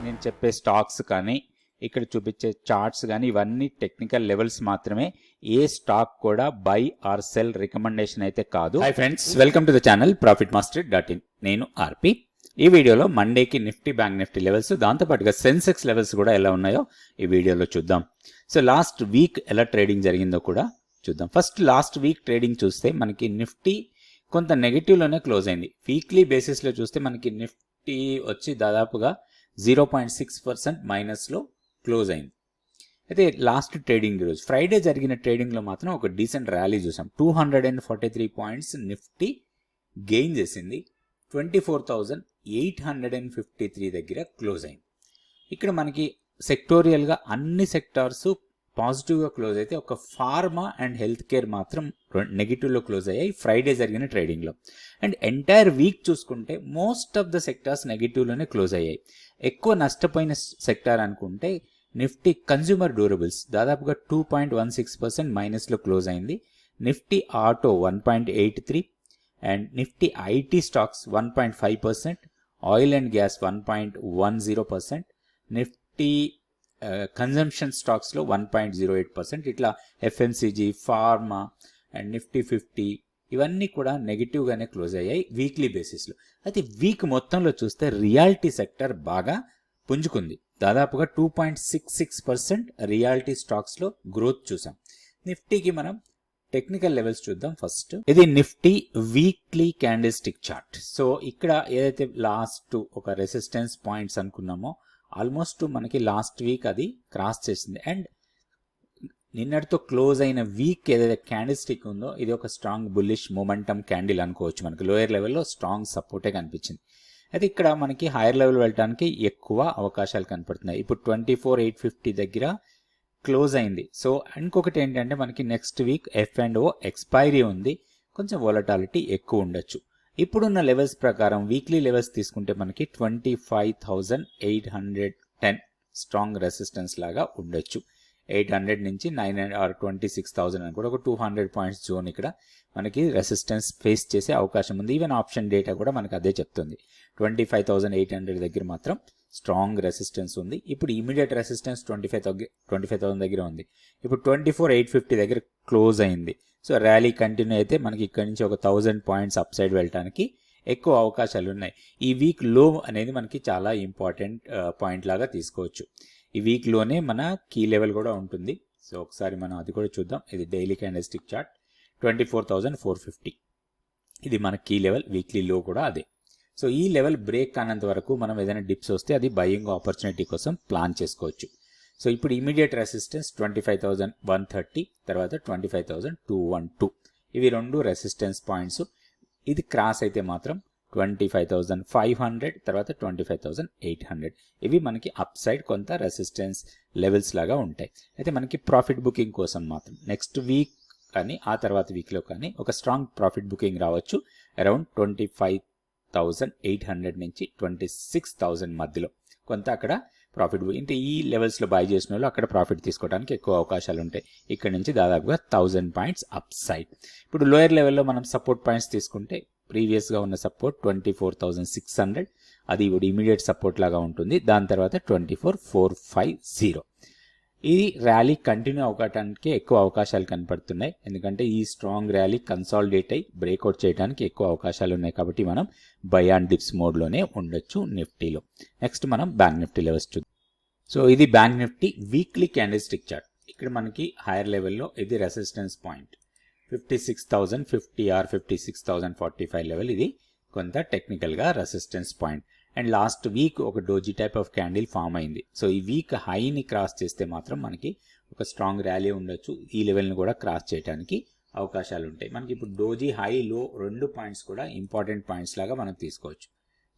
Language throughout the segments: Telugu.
నేను చెప్పే స్టాక్స్ కానీ ఇక్కడ చూపించే చార్ట్స్ కానీ ఇవన్నీ టెక్నికల్ లెవెల్స్ మాత్రమే. ఏ స్టాక్ కూడా బై ఆర్ సెల్ రికమెండేషన్ అయితే కాదు. Hi friends, welcome to the channel profitmaster.in. నేను ఆర్పి. ఈ వీడియోలో మండేకి నిఫ్టీ బ్యాంక్ నిఫ్టీ లెవెల్స్, దాంతోపాటుగా సెన్సెక్స్ లెవెల్స్ కూడా ఎలా ఉన్నాయో ఈ వీడియోలో చూద్దాం. సో లాస్ట్ వీక్ ఎలా ట్రేడింగ్ జరిగిందో కూడా చూద్దాం. ఫస్ట్ లాస్ట్ వీక్ ట్రేడింగ్ చూస్తే మనకి నిఫ్టీ కొంత నెగిటివ్లోనే క్లోజ్ అయింది. వీక్లీ బేసిస్లో చూస్తే మనకి నిఫ్టీ వచ్చి దాదాపుగా 0.6% మైనస్లో క్లోజ్ అయింది. అయితే లాస్ట్ ట్రేడింగ్ రోజు ఫ్రైడే జరిగిన ట్రేడింగ్లో మాత్రం ఒక డీసెంట్ ర్యాలీ చూసాం. 243 పాయింట్స్ నిఫ్టీ గెయిన్ చేసింది. 24,853 దగ్గర క్లోజ్ అయింది. ఇక్కడ మనకి సెక్టోరియల్గా అన్ని సెక్టార్స్ పాజిటివ్గా క్లోజ్ అయితే ఒక ఫార్మా అండ్ హెల్త్ కేర్ మాత్రం నెగిటివ్లో క్లోజ్ అయ్యాయి ఫ్రైడే జరిగిన ట్రేడింగ్లో. అండ్ ఎంటైర్ వీక్ చూసుకుంటే మోస్ట్ ఆఫ్ ద సెక్టార్స్ నెగిటివ్లోనే క్లోజ్ అయ్యాయి. ఎక్కువ నష్టపోయిన సెక్టార్ అనుకుంటే నిఫ్టీ కన్జ్యూమర్ డ్యూరబుల్స్ దాదాపుగా 2.16% మైనస్లో క్లోజ్ అయింది. Nifty auto 1.83 and Nifty IT stocks 1.5%, oil and gas 1.10%, Nifty consumption స్టాక్స్లో 1.08%, ఇట్లా ఎఫ్ఎంసీజీ, ఫార్మా అండ్ నిఫ్టీ 50 ఇవన్నీ కూడా నెగిటివ్గానే క్లోజ్ అయ్యాయి వీక్లీ బేసిస్లో. అయితే వీక్ మొత్తంలో చూస్తే రియాలిటీ సెక్టర్ బాగా పుంజుకుంది. దాదాపుగా 2.66% రియాలిటీ స్టాక్స్లో గ్రోత్ చూసాం. నిఫ్టీకి మనం టెక్నికల్ లెవెల్స్ చూద్దాం. ఫస్ట్ ఇది Nifty weekly candle stick chart. So ఇక్కడ ఏదైతే లాస్ట్ ఒక రెసిస్టెన్స్ పాయింట్స్ అనుకున్నామో ఆల్మోస్ట్ మనకి లాస్ట్ వీక్ అది క్రాస్ చేసింది. అండ్ నిన్నటితో క్లోజ్ అయిన వీక్ ఏదైతే క్యాండిల్ స్టిక్ ఉందో ఇది ఒక స్ట్రాంగ్ బుల్లిష్ మొమెంటమ్ క్యాండిల్ అనుకోవచ్చు. మనకి లోయర్ లెవెల్లో స్ట్రాంగ్ సపోర్టే కనిపించింది. అయితే ఇక్కడ మనకి హైయర్ లెవెల్ వెళ్ళడానికి ఎక్కువ అవకాశాలు కనపడుతున్నాయి. ఇప్పుడు 24,850 దగ్గర క్లోజ్ అయింది. సో ఇంకొకటి ఏంటంటే మనకి నెక్స్ట్ వీక్ F&O ఎక్స్పైరీ ఉంది, కొంచెం వోలటాలిటీ ఎక్కువ ఉండొచ్చు. ఇప్పుడున్న లెవెల్స్ ప్రకారం వీక్లీ లెవెల్స్ తీసుకుంటే మనకి 25,810 స్ట్రాంగ్ రెసిస్టెన్స్ లాగా ఉండొచ్చు. 800 నుంచి 900 ఆర్ 26,000 అని కూడా ఒక 200 పాయింట్స్ జోన్ ఇక్కడ మనకి రెసిస్టెన్స్ ఫేస్ చేసే అవకాశం ఉంది. ఈవెన్ ఆప్షన్ డేటా కూడా మనకి అదే చెప్తుంది. 25,800 దగ్గర మాత్రం స్ట్రాంగ్ రెసిస్టెన్స్ ఉంది. ఇప్పుడు ఇమీడియట్ రెసిస్టెన్స్ 25,000 దగ్గర ఉంది. ఇప్పుడు 24,850 దగ్గర క్లోజ్ అయింది. సో ర్యాలీ కంటిన్యూ అయితే మనకి ఇక్కడ నుంచి ఒక 1000 పాయింట్స్ అప్ సైడ్ వెళ్ళడానికి ఎక్కువ అవకాశాలు ఉన్నాయి. ఈ వీక్ లో అనేది మనకి చాలా ఇంపార్టెంట్ పాయింట్ లాగా తీసుకోవచ్చు. ఈ వీక్లోనే మన కీ లెవెల్ కూడా ఉంటుంది. సో ఒకసారి మనం అది కూడా చూద్దాం. ఇది డైలీ క్యాండిల్ స్టిక్ చార్ట్ 24,450 ఇది మన కీ లెవెల్. వీక్లీ లో కూడా అదే. సో ఈ లెవెల్ బ్రేక్ కానంత వరకు మనం ఏదైనా డిప్స్ వస్తే అది బయింగ్ ఆపర్చునిటీ కోసం ప్లాన్ చేసుకోవచ్చు. సో ఇప్పుడు ఇమీడియట్ రెసిస్టెన్స్ 25,130, తర్వాత 25,212 ఇవి రెండు రెసిస్టెన్స్ పాయింట్స్. ఇది క్రాస్ అయితే మాత్రం 25,500, తర్వాత 25,800 ఇవి మనకి అప్ సైడ్ కొంత రెసిస్టెన్స్ లెవెల్స్ లాగా ఉంటాయి. అయితే మనకి ప్రాఫిట్ బుకింగ్ కోసం మాత్రం నెక్స్ట్ వీక్ కానీ ఆ తర్వాత వీక్లో కానీ ఒక స్ట్రాంగ్ ప్రాఫిట్ బుకింగ్ రావచ్చు. అరౌండ్ 25,800 నుంచి 26,000 మధ్యలో కొంత అక్కడ ప్రాఫిట్ బుకింగ్ అంటే ఈ లెవెల్స్లో బై చేసిన వాళ్ళు అక్కడ ప్రాఫిట్ తీసుకోవడానికి ఎక్కువ అవకాశాలు ఉంటాయి. ఇక్కడ నుంచి దాదాపుగా 1000 పాయింట్స్ అప్ సైడ్. ఇప్పుడు లోయర్ లెవెల్లో మనం సపోర్ట్ పాయింట్స్ తీసుకుంటే ప్రీవియస్గా ఉన్న సపోర్ట్ 24,600 అది ఇప్పుడు ఇమీడియట్ సపోర్ట్ లాగా ఉంటుంది. దాని తర్వాత 24,450 ఇది ర్యాలీ కంటిన్యూ అవ్వడానికి ఎక్కువ అవకాశాలు కనపడుతున్నాయి. ఎందుకంటే ఈ స్ట్రాంగ్ ర్యాలీ కన్సాలిడేట్ అయ్యి బ్రేక్అవుట్ చేయడానికి ఎక్కువ అవకాశాలు ఉన్నాయి. కాబట్టి మనం బై అండ్ డిప్స్ మోడ్లోనే ఉండొచ్చు నిఫ్టీలో. నెక్స్ట్ మనం బ్యాంక్ నిఫ్టీ లెవెల్స్ చూద్దాం. సో ఇది bank Nifty weekly candle stick chart. ఇక్కడ మనకి హైయర్ లెవెల్లో ఇది రెసిస్టెన్స్ పాయింట్ 56,050 ఆర్ 56,045 లెవెల్. ఇది కొంత టెక్నికల్గా resistance point. And last week ఒక doji type of candle form అయింది. సో ఈ వీక్ హైని క్రాస్ చేస్తే మాత్రం మనకి ఒక స్ట్రాంగ్ ర్యాలీ ఉండొచ్చు. ఈ లెవెల్ని కూడా క్రాస్ చేయడానికి అవకాశాలు ఉంటాయి. మనకి ఇప్పుడు డోజీ హై లో రెండు పాయింట్స్ కూడా ఇంపార్టెంట్ పాయింట్స్ లాగా మనం తీసుకోవచ్చు.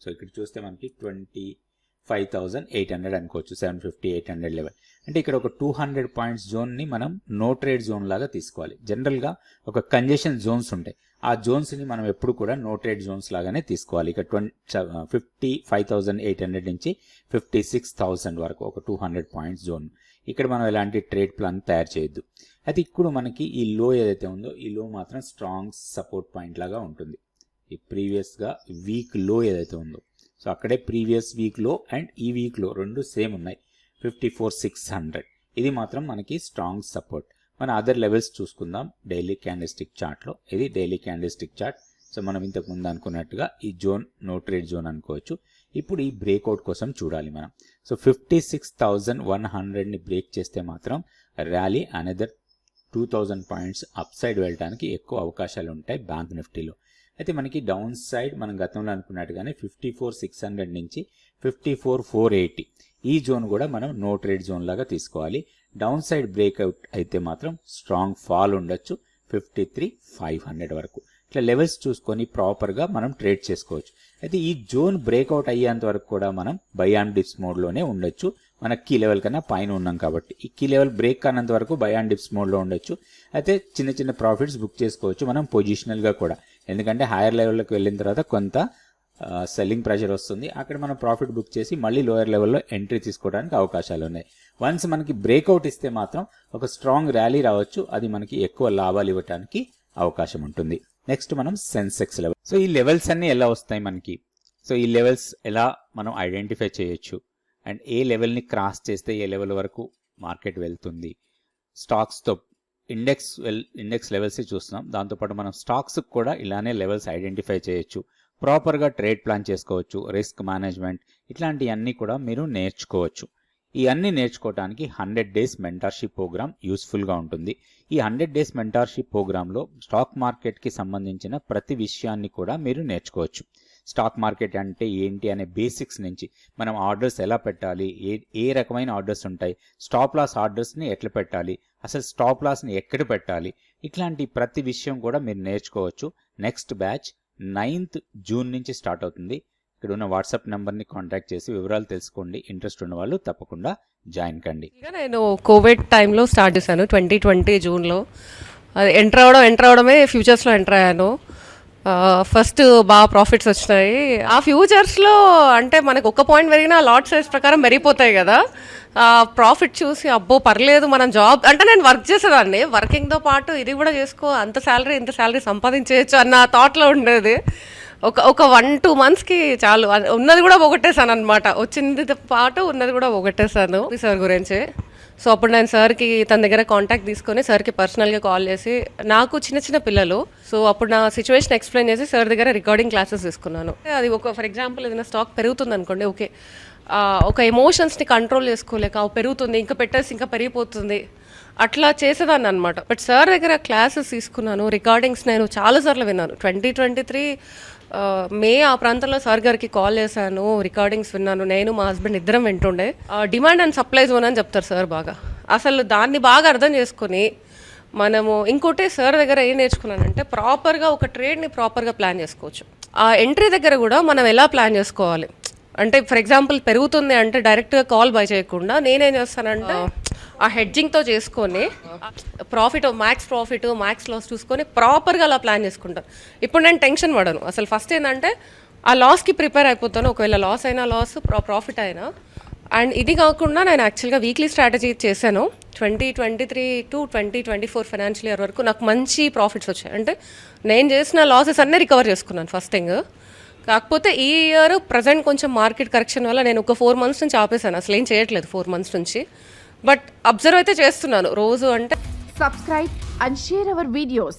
సో ఇక్కడ చూస్తే మనకి 25,800 అనుకోవచ్చు, 750, 800 లెవెల్. అంటే ఇక్కడ ఒక 200 పాయింట్స్ జోన్ని మనం నో ట్రేడ్ జోన్ లాగా తీసుకోవాలి. జనరల్గా ఒక కంజెషన్ జోన్స్ ఉంటాయి. ఆ జోన్స్ని మనం ఎప్పుడు కూడా నో ట్రేడ్ జోన్స్ లాగానే తీసుకోవాలి. ఇక 55,800 నుంచి 56,000 వరకు ఒక 200 పాయింట్స్ జోన్. ఇక్కడ మనం ఎలాంటి ట్రేడ్ ప్లాన్ తయారు చేయొద్దు. అయితే ఇప్పుడు మనకి ఈ లో ఏదైతే ఉందో ఈ లో మాత్రం స్ట్రాంగ్ సపోర్ట్ పాయింట్ లాగా ఉంటుంది. ఈ ప్రీవియస్గా వీక్ లో ఏదైతే ఉందో సో అక్కడే ప్రీవియస్ వీక్లో అండ్ ఈ వీక్లో రెండు సేమ్ ఉన్నాయి 54,600. ఇది మాత్రం మనకి స్ట్రాంగ్ సపోర్ట్. మన అదర్ లెవెల్స్ చూసుకుందాం డైలీ క్యాండిల్స్టిక్ చార్ట్లో. ఇది డైలీ క్యాండిల్స్టిక్ చార్ట్. సో మనం ఇంతకు ముందు అనుకున్నట్టుగా ఈ జోన్ నో ట్రేడ్ జోన్ అనుకోవచ్చు. ఇప్పుడు ఈ బ్రేక్అవుట్ కోసం చూడాలి మనం. సో 56,100ని బ్రేక్ చేస్తే మాత్రం rally another 2,000 points up side వెళ్ళడానికి ఎక్కువ అవకాశాలు ఉంటాయి బ్యాంక్ నిఫ్టీలో. అయితే మనకి డౌన్ సైడ్ మనం గతంలో అనుకున్నట్టుగానే 54,600 నుంచి 54,480 ఈ జోన్ కూడా మనం నో ట్రేడ్ జోన్ లాగా తీసుకోవాలి. డౌన్ సైడ్ బ్రేక్అవుట్ అయితే మాత్రం స్ట్రాంగ్ ఫాల్ ఉండొచ్చు 53,500 వరకు. ఇట్లా లెవెల్స్ చూసుకొని ప్రాపర్గా మనం ట్రేడ్ చేసుకోవచ్చు. అయితే ఈ జోన్ బ్రేక్అవుట్ అయ్యేంత వరకు కూడా మనం బై ఆన్ డిప్స్ మోడ్లోనే ఉండొచ్చు. మన కీ లెవెల్ కన్నా పైన ఉన్నాం కాబట్టి ఈ కీ లెవెల్ బ్రేక్ కానంత వరకు బై ఆన్ డిప్స్ మోడ్లో ఉండొచ్చు. అయితే చిన్న చిన్న ప్రాఫిట్స్ బుక్ చేసుకోవచ్చు మనం పొజిషనల్గా కూడా. ఎందుకంటే హైయర్ లెవెల్లోకి వెళ్ళిన తర్వాత కొంత సెల్లింగ్ ప్రెషర్ వస్తుంది. అక్కడ మనం ప్రాఫిట్ బుక్ చేసి మళ్ళీ లోయర్ లెవెల్లో ఎంట్రీ తీసుకోవడానికి అవకాశాలు ఉన్నాయి. వన్స్ మనకి బ్రేక్అవుట్ ఇస్తే మాత్రం ఒక స్ట్రాంగ్ ర్యాలీ రావచ్చు. అది మనకి ఎక్కువ లాభాలు ఇవ్వడానికి అవకాశం ఉంటుంది. నెక్స్ట్ మనం సెన్సెక్స్ లెవెల్. సో ఈ లెవెల్స్ అన్నీ ఎలా వస్తాయి మనకి? సో ఈ లెవెల్స్ ఎలా మనం ఐడెంటిఫై చేయొచ్చు అండ్ ఏ లెవెల్ని క్రాస్ చేస్తే ఏ లెవెల్ వరకు మార్కెట్ వెళ్తుంది. స్టాక్స్తో ఇండెక్స్ లెవెల్స్ చూస్తున్నాం. దాంతోపాటు మనం స్టాక్స్ కూడా ఇలానే లెవెల్స్ ఐడెంటిఫై చేయొచ్చు. ప్రాపర్గా ట్రేడ్ ప్లాన్ చేసుకోవచ్చు. రిస్క్ మేనేజ్మెంట్ ఇట్లాంటివన్నీ కూడా మీరు నేర్చుకోవచ్చు. ఈ అన్ని నేర్చుకోవడానికి 100 డేస్ మెంటర్షిప్ ప్రోగ్రామ్ యూస్ఫుల్గా ఉంటుంది. ఈ 100 డేస్ మెంటర్షిప్ ప్రోగ్రాంలో స్టాక్ మార్కెట్కి సంబంధించిన ప్రతి విషయాన్ని కూడా మీరు నేర్చుకోవచ్చు. స్టాక్ మార్కెట్ అంటే ఏంటి అనే బేసిక్స్ నుంచి మనం ఆర్డర్స్ ఎలా పెట్టాలి, ఏ రకమైన ఆర్డర్స్ ఉంటాయి, స్టాప్ లాస్ ఆర్డర్స్ని ఎట్లా పెట్టాలి, అసలు స్టాప్ లాస్ని ఎక్కడ పెట్టాలి, ఇట్లాంటి ప్రతి విషయం కూడా మీరు నేర్చుకోవచ్చు. నెక్స్ట్ బ్యాచ్ 9th జూన్ నుంచి స్టార్ట్ అవుతుంది. ఇక్కడ ఉన్న వాట్సాప్ నెంబర్ని కాంటాక్ట్ చేసి వివరాలు తెలుసుకోండి. ఇంట్రెస్ట్ ఉన్న వాళ్ళు తప్పకుండా జాయిన్ కండి. నేను కోవిడ్ టైంలో స్టార్ట్ చేశాను 2020 జూన్లో. అది ఎంటర్ అవడమే ఫ్యూచర్స్లో ఎంటర్ అయ్యాను. ఫస్ట్ బాగా ప్రాఫిట్స్ వచ్చినాయి. ఆ ఫ్యూచర్స్లో అంటే మనకు ఒక పాయింట్ పెరిగినా లాట్ సైజ్ ప్రకారం పెరిగిపోతాయి కదా. ప్రాఫిట్ చూసి అబ్బో పర్లేదు మనం జాబ్ అంటే నేను వర్క్ చేసేదాన్ని, వర్కింగ్తో పాటు ఇది కూడా చేసుకో, అంత శాలరీ ఇంత శాలరీ సంపాదించేయచ్చు అన్న థాట్లో ఉండేది. ఒక 1-2 మంత్స్కి చాలు ఉన్నది కూడా పోగొట్టేశాను అనమాట. వచ్చింది పాటు ఉన్నది కూడా పోగొట్టేశాను సార్ గురించి. సో అప్పుడు నేను సార్కి తన దగ్గర కాంటాక్ట్ తీసుకొని సార్కి పర్సనల్గా కాల్ చేసి, నాకు చిన్న పిల్లలు, సో అప్పుడు నా సిచ్యువేషన్ ఎక్స్ప్లెయిన్ చేసి సార్ దగ్గర రికార్డింగ్ క్లాసెస్ తీసుకున్నాను. అది ఫర్ ఎగ్జాంపుల్ ఏదైనా స్టాక్ పెరుగుతుంది అనుకోండి, ఓకే ఒక ఎమోషన్స్ని కంట్రోల్ చేసుకోలేక పెరుగుతుంది ఇంకా పెట్టేసి ఇంకా పెరిగిపోతుంది అట్లా చేసేదాన్ని అనమాట. బట్ సార్ దగ్గర క్లాసెస్ తీసుకున్నాను, రికార్డింగ్స్ నేను చాలాసార్లు విన్నాను. 2023 మే ఆ ప్రాంతంలో సార్ గారికి కాల్ చేశాను, రికార్డింగ్స్ విన్నాను. నేను మా హస్బెండ్ ఇద్దరం వింటుండే. డిమాండ్ అండ్ సప్లై జోన్ అని చెప్తారు సార్ బాగా. అసలు దాన్ని బాగా అర్థం చేసుకొని మనము ఇంకోటి సార్ దగ్గర ఏం నేర్చుకున్నానంటే ప్రాపర్గా ఒక ట్రేడ్ని ప్రాపర్గా ప్లాన్ చేసుకోవచ్చు. ఆ ఎంట్రీ దగ్గర కూడా మనం ఎలా ప్లాన్ చేసుకోవాలి అంటే ఫర్ ఎగ్జాంపుల్ పెరుగుతుంది అంటే డైరెక్ట్గా కాల్ బై చేయకుండా నేనేం చేస్తానంటే ఆ హెడ్జింగ్తో చేసుకొని మ్యాక్స్ లాస్ చూసుకొని ప్రాపర్గా అలా ప్లాన్ చేసుకుంటాను. ఇప్పుడు నేను టెన్షన్ పడను అసలు. ఫస్ట్ ఏంటంటే ఆ లాస్కి ప్రిపేర్ అయిపోతాను. ఒకవేళ లాస్ అయినా లాస్, ప్రాఫిట్ అయినా. అండ్ ఇది కాకుండా నేను యాక్చువల్గా వీక్లీ స్ట్రాటజీ చేశాను. 2023 to 2024 ఫైనాన్షియల్ ఇయర్ వరకు నాకు మంచి ప్రాఫిట్స్ వచ్చాయి. అంటే నేను చేసిన లాసెస్ అన్నీ రికవర్ చేసుకున్నాను ఫస్ట్ థింగ్. కాకపోతే ఈ ఇయర్ ప్రజెంట్ కొంచెం మార్కెట్ కరెక్షన్ వల్ల నేను ఒక 4 months నుంచి ఆపేశాను, అసలు ఏం చేయట్లేదు 4 months నుంచి. బట్ అబ్జర్వ్ అయితే చేస్తున్నాను రోజు. అంటే subscribe and share our videos.